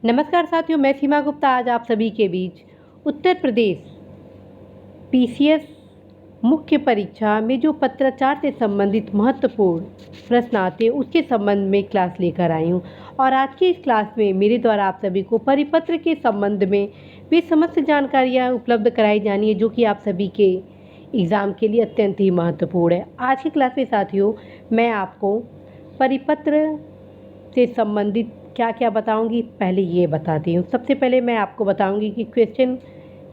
नमस्कार साथियों, मैं सीमा गुप्ता आज आप सभी के बीच उत्तर प्रदेश पीसीएस मुख्य परीक्षा में जो पत्राचार से संबंधित महत्वपूर्ण प्रश्न आते हैं उसके संबंध में क्लास लेकर आई हूँ। और आज की इस क्लास में मेरे द्वारा आप सभी को परिपत्र के संबंध में वे समस्त जानकारियाँ उपलब्ध कराई जानी है जो कि आप सभी के एग्ज़ाम के लिए अत्यंत ही महत्वपूर्ण है। आज की क्लास में साथियों मैं आपको परिपत्र से संबंधित क्या क्या बताऊंगी, पहले ये बताती हूँ। सबसे पहले मैं आपको बताऊंगी कि क्वेश्चन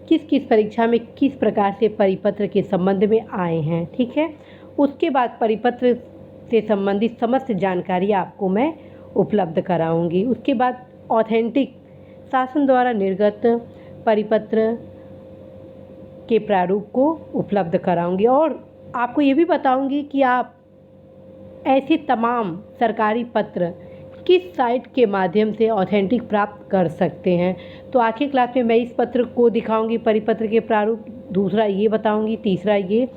किस किस परीक्षा में किस प्रकार से परिपत्र के संबंध में आए हैं, ठीक है। उसके बाद परिपत्र से संबंधित समस्त जानकारी आपको मैं उपलब्ध कराऊंगी। उसके बाद ऑथेंटिक शासन द्वारा निर्गत परिपत्र के प्रारूप को उपलब्ध कराऊंगी और आपको ये भी बताऊंगी कि आप ऐसे तमाम सरकारी पत्र किस साइट के माध्यम से ऑथेंटिक प्राप्त कर सकते हैं। तो आज की क्लास में मैं इस पत्र को दिखाऊंगी, परिपत्र के प्रारूप, दूसरा ये बताऊंगी, तीसरा ये,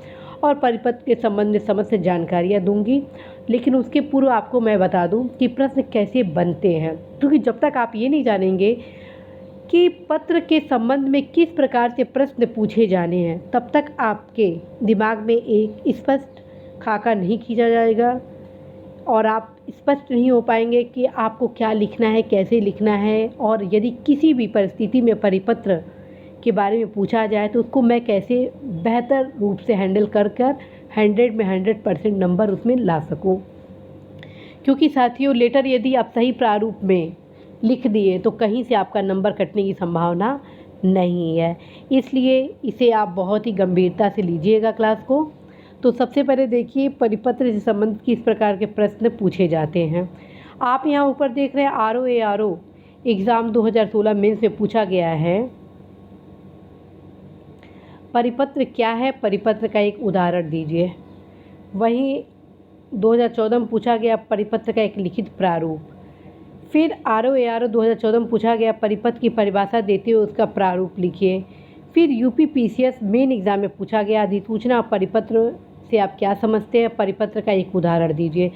और परिपत्र के संबंध में समस्त जानकारियाँ दूंगी। लेकिन उसके पूर्व आपको मैं बता दूं कि प्रश्न कैसे बनते हैं, क्योंकि जब तक आप ये नहीं जानेंगे कि पत्र के संबंध में किस प्रकार से प्रश्न पूछे जाने हैं, तब तक आपके दिमाग में एक स्पष्ट खाका नहीं खींचा जाएगा और आप स्पष्ट नहीं हो पाएंगे कि आपको क्या लिखना है, कैसे लिखना है। और यदि किसी भी परिस्थिति में परिपत्र के बारे में पूछा जाए तो उसको मैं कैसे बेहतर रूप से हैंडल कर 100 में 100% नंबर उसमें ला सकूं। क्योंकि साथियों लेटर यदि आप सही प्रारूप में लिख दिए तो कहीं से आपका नंबर कटने की संभावना नहीं है, इसलिए इसे आप बहुत ही गंभीरता से लीजिएगा क्लास को। तो सबसे पहले देखिए परिपत्र से संबंधित किस प्रकार के प्रश्न पूछे जाते हैं। आप यहाँ ऊपर देख रहे हैं ROARO एग्ज़ाम 2016 मेंस में पूछा गया है परिपत्र क्या है, परिपत्र का एक उदाहरण दीजिए। वहीं 2014 में पूछा गया परिपत्र का एक लिखित प्रारूप। फिर ROARO 2014 में पूछा गया परिपत्र की परिभाषा देते हुए उसका प्रारूप लिखिए। फिर यूपी PCS मेन एग्ज़ाम में पूछा गया अधिसूचना परिपत्र से आप क्या समझते हैं, परिपत्र का एक उदाहरण दीजिए।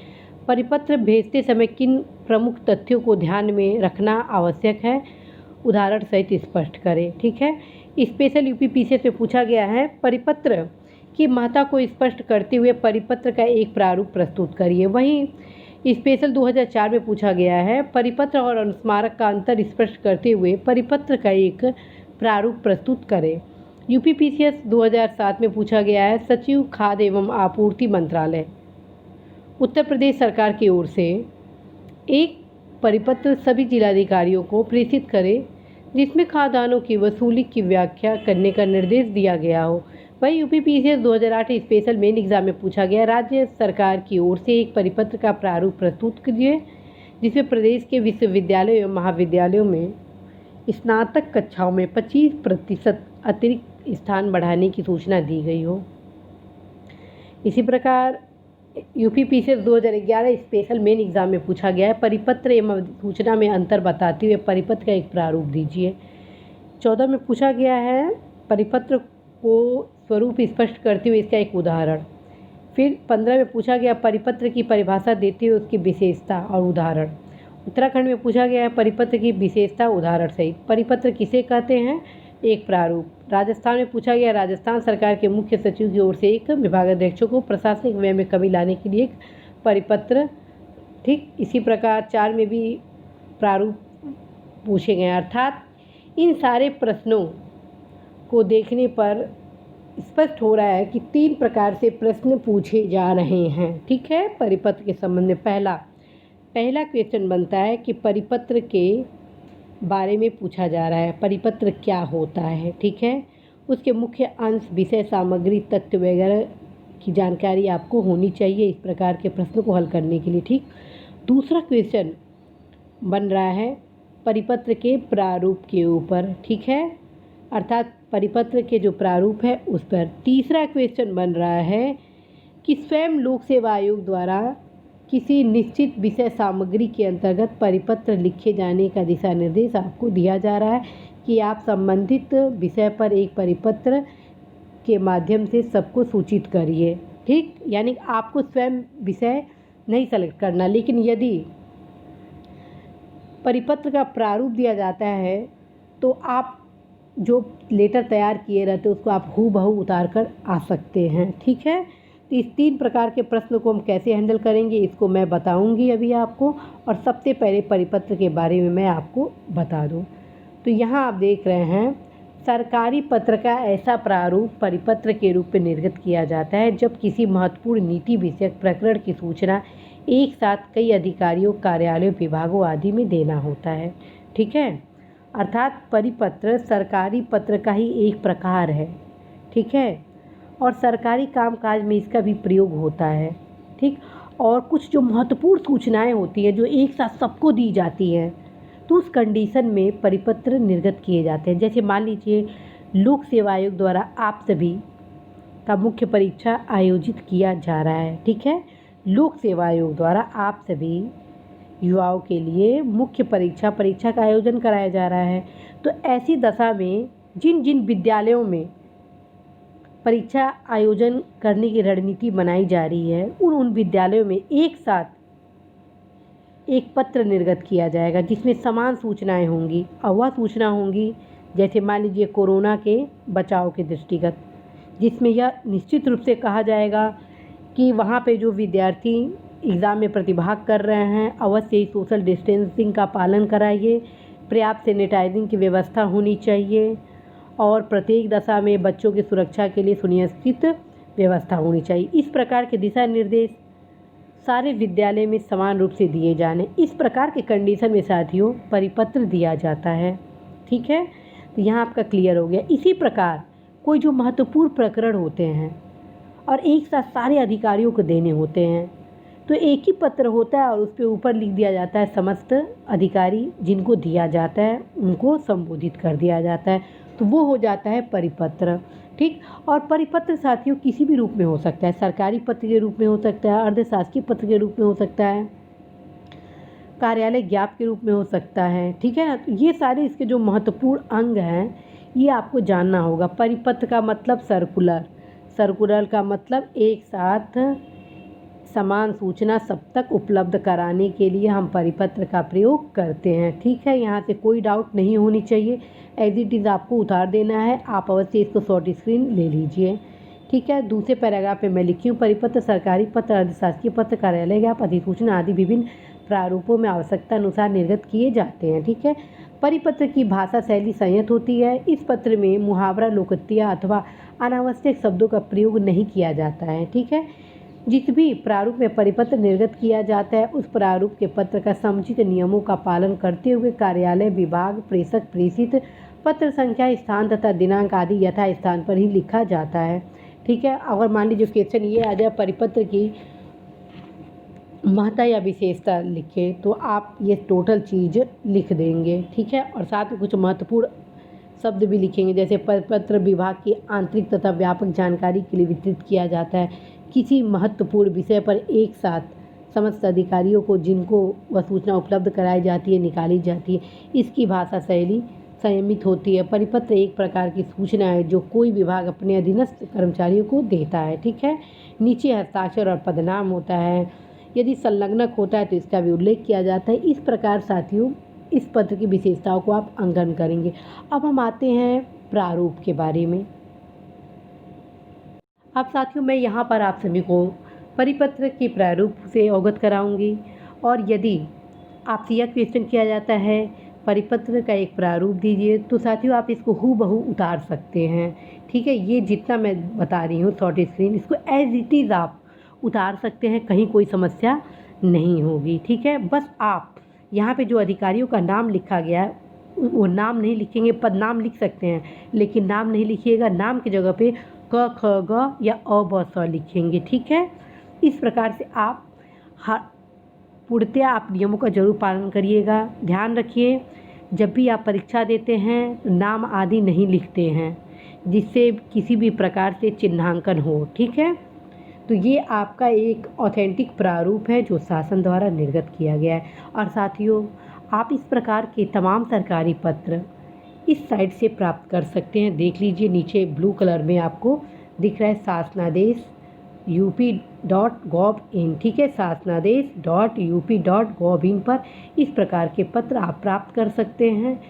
परिपत्र भेजते समय किन प्रमुख तथ्यों को ध्यान में रखना आवश्यक है, उदाहरण सहित स्पष्ट करें, ठीक है। स्पेशल यूपी PCS में पूछा गया है परिपत्र की महत्ता को स्पष्ट करते हुए परिपत्र का एक प्रारूप प्रस्तुत करिए। वहीं स्पेशल 2004 में पूछा गया है परिपत्र और अनुस्मारक का अंतर स्पष्ट करते हुए परिपत्र का एक प्रारूप प्रस्तुत करें। यूपी PCS 2007 में पूछा गया है सचिव खाद्य एवं आपूर्ति मंत्रालय उत्तर प्रदेश सरकार की ओर से एक परिपत्र सभी जिलाधिकारियों को प्रेषित करें जिसमें खाद्यान्नों की वसूली की व्याख्या करने का निर्देश दिया गया हो। वहीं UP PCS 2008 special main exam में पूछा गया राज्य सरकार की ओर से एक परिपत्र का प्रारूप प्रस्तुत कीजिए जिसमें प्रदेश के विश्वविद्यालयों एवं महाविद्यालयों में स्नातक कक्षाओं में 25% अतिरिक्त स्थान बढ़ाने की सूचना दी गई हो। इसी प्रकार UP PCS 2011 special main exam में पूछा गया है परिपत्र एवं सूचना में अंतर बताते हुए परिपत्र का एक प्रारूप दीजिए। 14 में पूछा गया है परिपत्र को स्वरूप स्पष्ट करते हुए इसका एक उदाहरण। फिर 15 में पूछा गया परिपत्र की परिभाषा देते हुए उसकी विशेषता और उदाहरण। उत्तराखंड में पूछा गया है परिपत्र की विशेषता उदाहरण सहित परिपत्र किसे कहते हैं, एक प्रारूप। राजस्थान में पूछा गया राजस्थान सरकार के मुख्य सचिव की ओर से एक विभागाध्यक्षों को प्रशासनिक व्यय में कमी लाने के लिए एक परिपत्र, ठीक। इसी प्रकार 4 में भी प्रारूप पूछे गए। अर्थात इन सारे प्रश्नों को देखने पर स्पष्ट हो रहा है कि 3 प्रकार से प्रश्न पूछे जा रहे हैं, ठीक है। परिपत्र के संबंध में पहला क्वेश्चन बनता है कि परिपत्र के बारे में पूछा जा रहा है परिपत्र क्या होता है, ठीक है। उसके मुख्य अंश, विषय सामग्री, तथ्य वगैरह की जानकारी आपको होनी चाहिए इस प्रकार के प्रश्न को हल करने के लिए, ठीक। दूसरा क्वेश्चन बन रहा है परिपत्र के प्रारूप के ऊपर, ठीक है, अर्थात परिपत्र के जो प्रारूप है उस पर। तीसरा क्वेश्चन बन रहा है कि स्वयं लोक सेवा आयोग द्वारा किसी निश्चित विषय सामग्री के अंतर्गत परिपत्र लिखे जाने का दिशा निर्देश आपको दिया जा रहा है कि आप संबंधित विषय पर एक परिपत्र के माध्यम से सबको सूचित करिए, ठीक। यानी आपको स्वयं विषय नहीं सेलेक्ट करना, लेकिन यदि परिपत्र का प्रारूप दिया जाता है तो आप जो लेटर तैयार किए रहते हैं उसको आप हूबहू उतार कर आ सकते हैं। ठीक है, तो इस 3 प्रकार के प्रश्न को हम कैसे हैंडल करेंगे इसको मैं बताऊंगी अभी आपको। और सबसे पहले परिपत्र के बारे में मैं आपको बता दूं। तो यहाँ आप देख रहे हैं, सरकारी पत्र का ऐसा प्रारूप परिपत्र के रूप में निर्गत किया जाता है जब किसी महत्वपूर्ण नीति विषयक प्रकरण की सूचना एक साथ कई अधिकारियों, कार्यालयों, विभागों आदि में देना होता है। ठीक है, अर्थात परिपत्र सरकारी पत्र का ही एक प्रकार है। ठीक है, और सरकारी कामकाज में इसका भी प्रयोग होता है। ठीक, और कुछ जो महत्वपूर्ण सूचनाएं होती हैं जो एक साथ सबको दी जाती हैं तो उस कंडीशन में परिपत्र निर्गत किए जाते हैं। जैसे मान लीजिए लोक सेवा आयोग द्वारा आप सभी का मुख्य परीक्षा आयोजित किया जा रहा है। ठीक है, लोक सेवा आयोग द्वारा आप सभी युवाओं के लिए मुख्य परीक्षा का आयोजन कराया जा रहा है। तो ऐसी दशा में जिन जिन विद्यालयों में परीक्षा आयोजन करने की रणनीति बनाई जा रही है उन विद्यालयों में एक साथ एक पत्र निर्गत किया जाएगा जिसमें समान सूचनाएं होंगी। और वह सूचना होंगी जैसे मान लीजिए कोरोना के बचाव के दृष्टिगत, जिसमें यह निश्चित रूप से कहा जाएगा कि वहाँ पे जो विद्यार्थी एग्ज़ाम में प्रतिभाग कर रहे हैं अवश्य ही सोशल डिस्टेंसिंग का पालन कराइए, पर्याप्त सैनिटाइजिंग की व्यवस्था होनी चाहिए और प्रत्येक दशा में बच्चों की सुरक्षा के लिए सुनिश्चित व्यवस्था होनी चाहिए। इस प्रकार के दिशा निर्देश सारे विद्यालय में समान रूप से दिए जाने, इस प्रकार के कंडीशन में साथियों परिपत्र दिया जाता है। ठीक है, तो यहाँ आपका क्लियर हो गया। इसी प्रकार कोई जो महत्वपूर्ण प्रकरण होते हैं और एक साथ सारे अधिकारियों को देने होते हैं तो एक ही पत्र होता है और उस पर ऊपर लिख दिया जाता है समस्त अधिकारी जिनको दिया जाता है उनको संबोधित कर दिया जाता है, तो वो हो जाता है परिपत्र। ठीक, और परिपत्र साथियों किसी भी रूप में हो सकता है, सरकारी पत्र के रूप में हो सकता है, अर्धशासकीय पत्र के रूप में हो सकता है, कार्यालय ज्ञापन के रूप में हो सकता है। ठीक है ना, तो ये सारे इसके जो महत्वपूर्ण अंग हैं ये आपको जानना होगा। परिपत्र का मतलब सर्कुलर, सर्कुलर का मतलब एक साथ समान सूचना सब तक उपलब्ध कराने के लिए हम परिपत्र का प्रयोग करते हैं। ठीक है, यहाँ से कोई डाउट नहीं होनी चाहिए, एज इट इज़ आपको उतार देना है। आप अवश्य इसको शॉर्ट स्क्रीन ले लीजिए। ठीक है, दूसरे पैराग्राफ में मैं लिखी हूँ, परिपत्र सरकारी पत्र, अर्धशासकीय पत्र, कार्यालय ज्ञापन, अधिसूचना आदि विभिन्न प्रारूपों में आवश्यकता अनुसार निर्गत किए जाते हैं। ठीक है, परिपत्र की भाषा शैली संयत होती है। इस पत्र में मुहावरा, लोकोक्तियाँ अथवा अनावश्यक शब्दों का प्रयोग नहीं किया जाता है। ठीक है, जिस भी प्रारूप में परिपत्र निर्गत किया जाता है उस प्रारूप के पत्र का समुचित नियमों का पालन करते हुए कार्यालय, विभाग, प्रेषक, प्रेषित पत्र संख्या, स्थान तथा दिनांक आदि यथा स्थान पर ही लिखा जाता है। ठीक है, अगर मान लीजिए क्वेश्चन ये आ जाए परिपत्र की महत्ता या विशेषता लिखे तो आप ये टोटल चीज़ लिख देंगे। ठीक है, और साथ में कुछ महत्वपूर्ण शब्द भी लिखेंगे जैसे परिपत्र विभाग की आंतरिक तथा व्यापक जानकारी के लिए वितरित किया जाता है। किसी महत्वपूर्ण विषय पर एक साथ समस्त अधिकारियों को जिनको वह सूचना उपलब्ध कराई जाती है निकाली जाती है, इसकी भाषा शैली संयमित होती है। परिपत्र एक प्रकार की सूचना है जो कोई विभाग अपने अधीनस्थ कर्मचारियों को देता है। ठीक है, नीचे हस्ताक्षर और पदनाम होता है, यदि संलग्नक होता है तो इसका भी उल्लेख किया जाता है। इस प्रकार साथियों इस पत्र की विशेषताओं को आप अंकन करेंगे। अब हम आते हैं प्रारूप के बारे में। अब साथियों मैं यहाँ पर आप सभी को परिपत्र के प्रारूप से अवगत कराऊंगी और यदि आपसे यह क्वेश्चन किया जाता है परिपत्र का एक प्रारूप दीजिए तो साथियों आप इसको हूबहू उतार सकते हैं। ठीक है, ये जितना मैं बता रही हूँ शॉर्ट स्क्रीन इसको एज इट इज़ आप उतार सकते हैं, कहीं कोई समस्या नहीं होगी। ठीक है, बस आप यहाँ पे जो अधिकारियों का नाम लिखा गया है वो नाम नहीं लिखेंगे, पदनाम लिख सकते हैं लेकिन नाम नहीं लिखिएगा, नाम की जगह पे क ख ग या अ ब स लिखेंगे। ठीक है, इस प्रकार से आप पूर्णतया आप नियमों का जरूर पालन करिएगा। ध्यान रखिए जब भी आप परीक्षा देते हैं नाम आदि नहीं लिखते हैं जिससे किसी भी प्रकार से चिन्हांकन हो। ठीक है, तो ये आपका एक ऑथेंटिक प्रारूप है जो शासन द्वारा निर्गत किया गया है। और साथियों आप इस प्रकार के तमाम सरकारी पत्र इस साइट से प्राप्त कर सकते हैं। देख लीजिए नीचे ब्लू कलर में आपको दिख रहा है शासनादेश uk.uk.gov.in, ठीक है, शासनादेश.up.gov.in पर इस प्रकार के पत्र आप प्राप्त कर सकते हैं,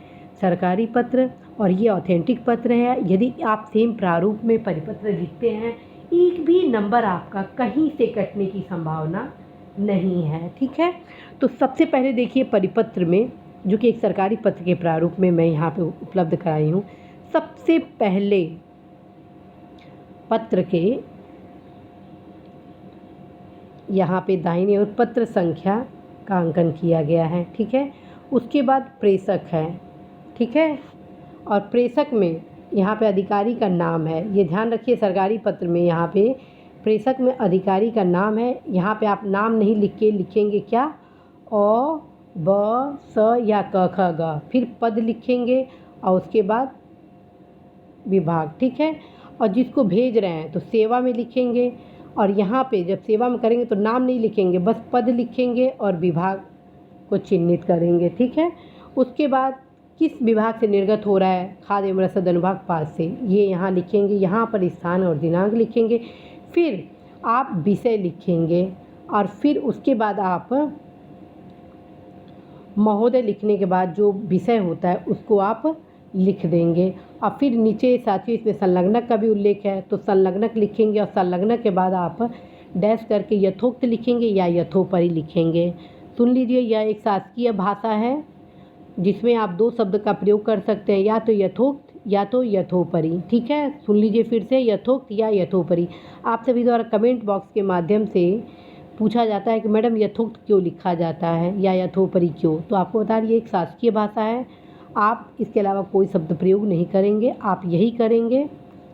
सरकारी पत्र, और ये ऑथेंटिक पत्र है। यदि आप सेम प्रारूप में परिपत्र लिखते हैं, एक भी नंबर आपका कहीं से कटने की संभावना नहीं है, ठीक है। तो सबसे पहले देखिए परिपत्र में, जो कि एक सरकारी पत्र के प्रारूप में मैं यहाँ पे उपलब्ध कराई हूँ, सबसे पहले पत्र के यहाँ पे दाहिनी ओर पत्र संख्या का अंकन किया गया है, ठीक है। उसके बाद प्रेषक है, ठीक है, और प्रेषक में यहाँ पे अधिकारी का नाम है। ये ध्यान रखिए, सरकारी पत्र में यहाँ पे प्रेषक में अधिकारी का नाम है। यहाँ पे आप नाम नहीं लिख के लिखेंगे क्या, अ ब स या क ख ग, फिर पद लिखेंगे और उसके बाद विभाग, ठीक है। और जिसको भेज रहे हैं तो सेवा में लिखेंगे, और यहाँ पे जब सेवा में करेंगे तो नाम नहीं लिखेंगे, बस पद लिखेंगे और विभाग को चिन्हित करेंगे, ठीक है। उसके बाद किस विभाग से निर्गत हो रहा है, खाद्य एवं रसद अनुभाग 5 से, ये यहाँ लिखेंगे, यहाँ पर स्थान और दिनांक लिखेंगे, फिर आप विषय लिखेंगे, और फिर उसके बाद आप महोदय लिखने के बाद जो विषय होता है उसको आप लिख देंगे। और फिर नीचे साथियों इसमें संलग्नक का भी उल्लेख है, तो संलग्नक लिखेंगे, और संलग्नक के बाद आप डैश करके यथोक्त लिखेंगे या यथोपरि लिखेंगे। सुन लीजिए, यह एक शासकीय भाषा है जिसमें आप 2 शब्द का प्रयोग कर सकते हैं, या तो यथोक्त या तो यथोपरि, ठीक है। सुन लीजिए फिर से, यथोक्त या यथोपरि। आप सभी द्वारा कमेंट बॉक्स के माध्यम से पूछा जाता है कि मैडम यथोक्त क्यों लिखा जाता है या यथोपरि क्यों, तो आपको बता रही है एक शासकीय भाषा है, आप इसके अलावा कोई शब्द प्रयोग नहीं करेंगे, आप यही करेंगे,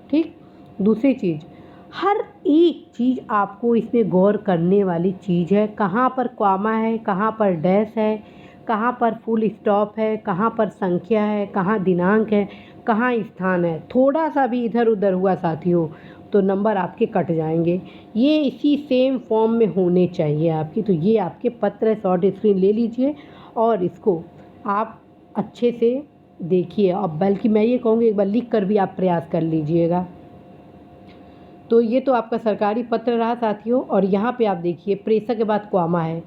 ठीक। दूसरी चीज़, हर एक चीज़ आपको इसमें गौर करने वाली चीज़ है, कहाँ पर कॉमा है, कहाँ पर डैश है, कहाँ पर फुल स्टॉप है, कहाँ पर संख्या है, कहाँ दिनांक है, कहाँ स्थान है। थोड़ा सा भी इधर उधर हुआ साथियों तो नंबर आपके कट जाएंगे। ये इसी सेम फॉर्म में होने चाहिए आपकी। तो ये आपके पत्र शॉर्ट स्क्रीन ले लीजिए और इसको आप अच्छे से देखिए, और बल्कि मैं ये कहूँगी एक बार लिख कर भी आप प्रयास कर लीजिएगा। तो ये तो आपका सरकारी पत्र रहा साथियों, और यहाँ पे आप देखिए प्रेषक के बाद कॉमा है,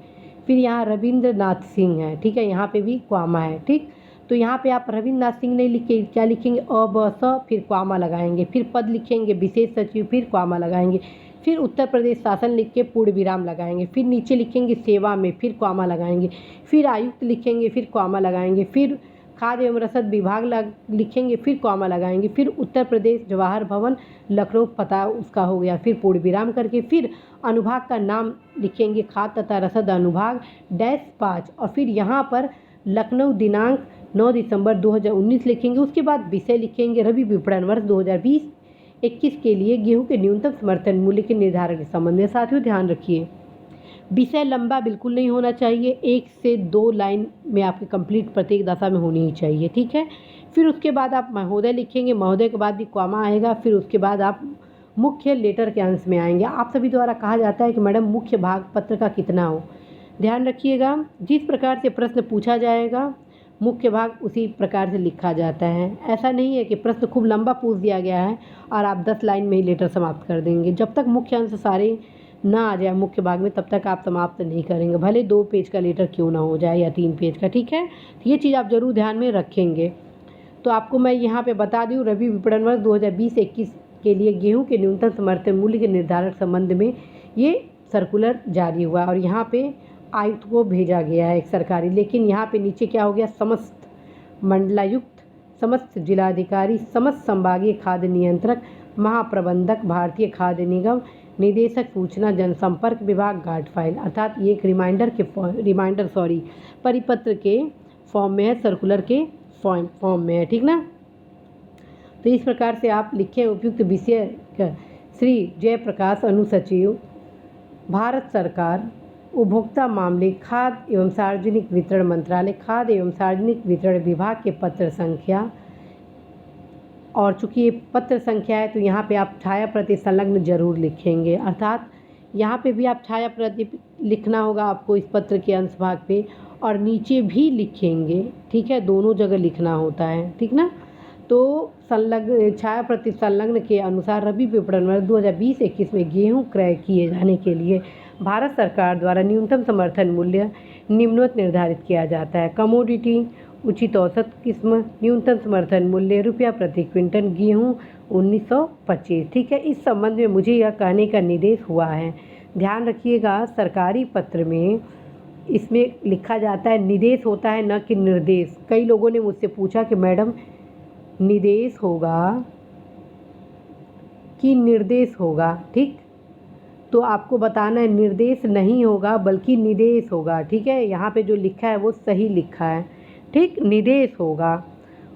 फिर यहाँ रविंद्रनाथ सिंह है, ठीक है, यहाँ पे भी कॉमा है, ठीक। तो यहाँ पे आप रविंद्रनाथ सिंह नहीं लिख के क्या लिखेंगे, अ ब स, फिर कॉमा लगाएंगे, फिर पद लिखेंगे विशेष सचिव, फिर कॉमा लगाएंगे, फिर उत्तर प्रदेश शासन लिख के पूर्ण विराम लगाएंगे, फिर नीचे लिखेंगे सेवा में, फिर कॉमा लगाएंगे, फिर आयुक्त लिखेंगे, फिर कॉमा लगाएंगे, फिर खाद्य एवं रसद विभाग लिखेंगे, फिर कॉमा लगाएंगे, फिर उत्तर प्रदेश जवाहर भवन लखनऊ पता उसका हो गया, फिर पूर्ण विराम करके फिर अनुभाग का नाम लिखेंगे, खाद्य तथा रसद अनुभाग -5, और फिर यहाँ पर लखनऊ दिनांक 9 दिसंबर 2019 लिखेंगे। उसके बाद विषय लिखेंगे रबी विपणन वर्ष 2020-21 के लिए गेहूं के न्यूनतम समर्थन मूल्य के निर्धारण के संबंध में। साथियों ध्यान रखिए, विषय लंबा बिल्कुल नहीं होना चाहिए, 1 से 2 लाइन में आपकी कंप्लीट प्रत्येक दशा में होनी ही चाहिए, ठीक है। फिर उसके बाद आप महोदय लिखेंगे, महोदय के बाद भी कॉमा आएगा, फिर उसके बाद आप मुख्य लेटर के अंश में आएंगे। आप सभी द्वारा कहा जाता है कि मैडम मुख्य भाग पत्र का कितना हो, ध्यान रखिएगा, जिस प्रकार से प्रश्न पूछा जाएगा मुख्य भाग उसी प्रकार से लिखा जाता है। ऐसा नहीं है कि प्रश्न खूब लंबा पूछ दिया गया है और आप 10 लाइन में ही लेटर समाप्त कर देंगे। जब तक मुख्य अंश सारे ना आ जाए मुख्य भाग में तब तक आप समाप्त नहीं करेंगे, भले 2 पेज का लेटर क्यों ना हो जाए या 3 पेज का, ठीक है। तो ये चीज़ आप ज़रूर ध्यान में रखेंगे। तो आपको मैं यहाँ पे बता दूँ, रबी विपणन वर्ष 2020-21 के लिए गेहूं के न्यूनतम समर्थन मूल्य के निर्धारण संबंध में ये सर्कुलर जारी हुआ, और यहाँ पे आयुक्त को भेजा गया है एक सरकारी, लेकिन यहाँ पे नीचे क्या हो गया, समस्त मंडलायुक्त, समस्त जिलाधिकारी, समस्त संभागीय खाद्य नियंत्रक, महाप्रबंधक, भारतीय खाद्य निगम, निदेशक सूचना जनसंपर्क विभाग, गार्ड फाइल, अर्थात ये एक परिपत्र के फॉर्म में है, सर्कुलर के फॉर्म में है, ठीक ना। तो इस प्रकार से आप लिखें, उपयुक्त विषय श्री जयप्रकाश अनुसचिव, भारत सरकार, उपभोक्ता मामले, खाद्य एवं सार्वजनिक वितरण मंत्रालय, खाद्य एवं सार्वजनिक वितरण विभाग के पत्र संख्या। और चूँकि ये पत्र संख्या है तो यहाँ पे आप छाया प्रति संलग्न जरूर लिखेंगे, अर्थात यहाँ पे भी आप छाया प्रति लिखना होगा आपको इस पत्र के अंश भाग पे, और नीचे भी लिखेंगे, ठीक है, दोनों जगह लिखना होता है, ठीक ना। तो संलग्न छाया प्रति संलग्न के अनुसार रबी विपणन वर्ष 2020-21 में गेहूं क्रय किए जाने के लिए भारत सरकार द्वारा न्यूनतम समर्थन मूल्य निम्नवत निर्धारित किया जाता है। कमोडिटी उचित औसत किस्म न्यूनतम समर्थन मूल्य रुपया प्रति क्विंटल गेहूं 1925। ठीक है, इस संबंध में मुझे यह कहने का निर्देश हुआ है। ध्यान रखिएगा, सरकारी पत्र में इसमें लिखा जाता है निर्देश होता है, न कि निर्देश। कई लोगों ने मुझसे पूछा कि मैडम निर्देश होगा कि निर्देश होगा। ठीक, तो आपको बताना है निर्देश नहीं होगा बल्कि निर्देश होगा। ठीक है, यहाँ पे जो लिखा है वो सही लिखा है। ठीक, निर्देश होगा।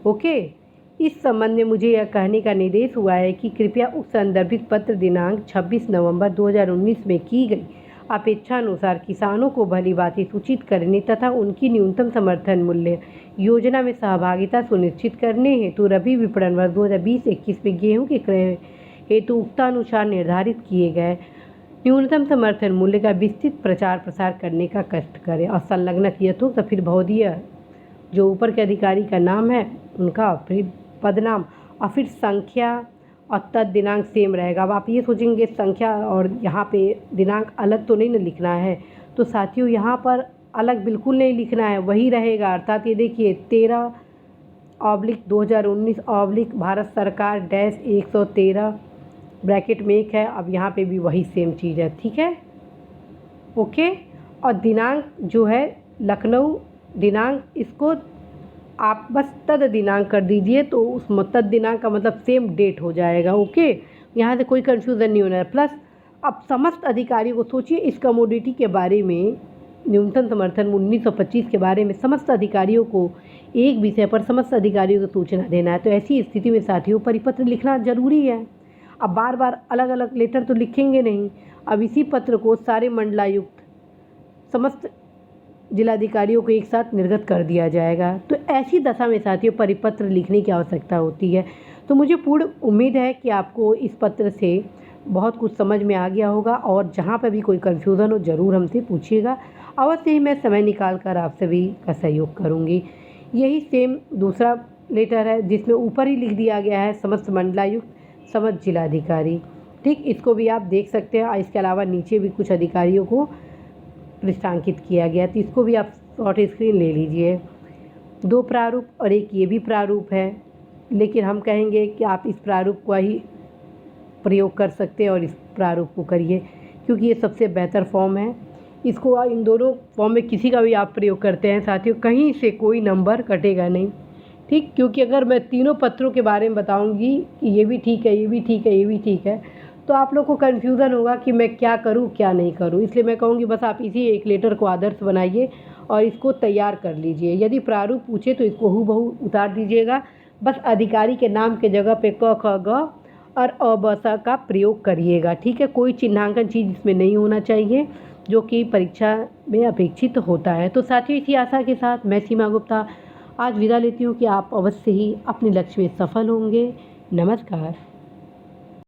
ओके, इस संबंध में मुझे यह कहने का निर्देश हुआ है कि कृपया उक्त संदर्भित पत्र दिनांक 26 नवंबर 2019 में की गई अपेक्षानुसार किसानों को भली भांति सूचित करने तथा उनकी न्यूनतम समर्थन मूल्य योजना में सहभागिता सुनिश्चित करने हेतु रबी विपणन वर्ष 2020-21 में गेहूं के क्रय हेतु उक्तानुसार निर्धारित किए गए न्यूनतम समर्थन मूल्य का विस्तृत प्रचार प्रसार करने का कष्ट करें। और संलग्नक यथोक्त फिर भौदीय जो ऊपर के अधिकारी का नाम है उनका, फिर पदनाम और फिर संख्या और तद दिनांक सेम रहेगा। अब आप ये सोचेंगे संख्या और यहाँ पे दिनांक अलग तो नहीं ना लिखना है, तो साथियों यहाँ पर अलग बिल्कुल नहीं लिखना है, वही रहेगा। अर्थात ये देखिए 13/2019 भारत सरकार -113 ब्रैकेट में एक है। अब यहाँ पे भी वही सेम चीज़ है। ठीक है, ओके। और दिनांक जो है लखनऊ दिनांक, इसको आप बस तद दिनांक कर दीजिए तो उस तद दिनांक का मतलब सेम डेट हो जाएगा। ओके, यहाँ से कोई कन्फ्यूज़न नहीं होना है। प्लस अब समस्त अधिकारियों को सोचिए, इस कमोडिटी के बारे में न्यूनतम समर्थन 1925 के बारे में समस्त अधिकारियों को एक विषय पर समस्त अधिकारियों को सूचना देना है। तो ऐसी स्थिति में साथियों परिपत्र लिखना जरूरी है। अब बार बार अलग अलग लेटर तो लिखेंगे नहीं। अब इसी पत्र को सारे मंडलायुक्त समस्त जिलाधिकारियों को एक साथ निर्गत कर दिया जाएगा। तो ऐसी दशा में साथियों परिपत्र लिखने की आवश्यकता होती है। तो मुझे पूर्ण उम्मीद है कि आपको इस पत्र से बहुत कुछ समझ में आ गया होगा, और जहाँ पर भी कोई कन्फ्यूज़न हो ज़रूर हमसे पूछिएगा। अवश्य ही मैं समय निकाल कर आप सभी का सहयोग करूँगी। यही सेम दूसरा लेटर है जिसमें ऊपर ही लिख दिया गया है समस्त मंडलायुक्त समस्त जिलाधिकारी। ठीक, इसको भी आप देख सकते हैं। इसके अलावा नीचे भी कुछ अधिकारियों को पृष्ठांकित किया गया, तो इसको भी आप शॉर्ट स्क्रीन ले लीजिए। 2 प्रारूप और एक ये भी प्रारूप है, लेकिन हम कहेंगे कि आप इस प्रारूप को ही प्रयोग कर सकते हैं और इस प्रारूप को करिए, क्योंकि ये सबसे बेहतर फॉर्म है। इसको इन दोनों फॉर्म में किसी का भी आप प्रयोग करते हैं साथियों, कहीं से कोई नंबर कटेगा नहीं। ठीक, क्योंकि अगर मैं तीनों पत्रों के बारे में बताऊंगी कि ये भी ठीक है, ये भी ठीक है, ये भी ठीक है, तो आप लोग को कन्फ्यूज़न होगा कि मैं क्या करूं क्या नहीं करूं। इसलिए मैं कहूँगी बस आप इसी एक लेटर को आदर्श बनाइए और इसको तैयार कर लीजिए। यदि प्रारूप पूछे तो इसको हूबहू उतार दीजिएगा। बस अधिकारी के नाम के जगह पे क ख ग और अ ब स का प्रयोग करिएगा। ठीक है, कोई चिन्हांकन चीज़ इसमें नहीं होना चाहिए जो कि परीक्षा में अपेक्षित होता है। तो साथियों इसी आशा के साथ मैं सीमा गुप्ता आज विदा लेती हूँ कि आप अवश्य ही अपने लक्ष्य में सफल होंगे। नमस्कार।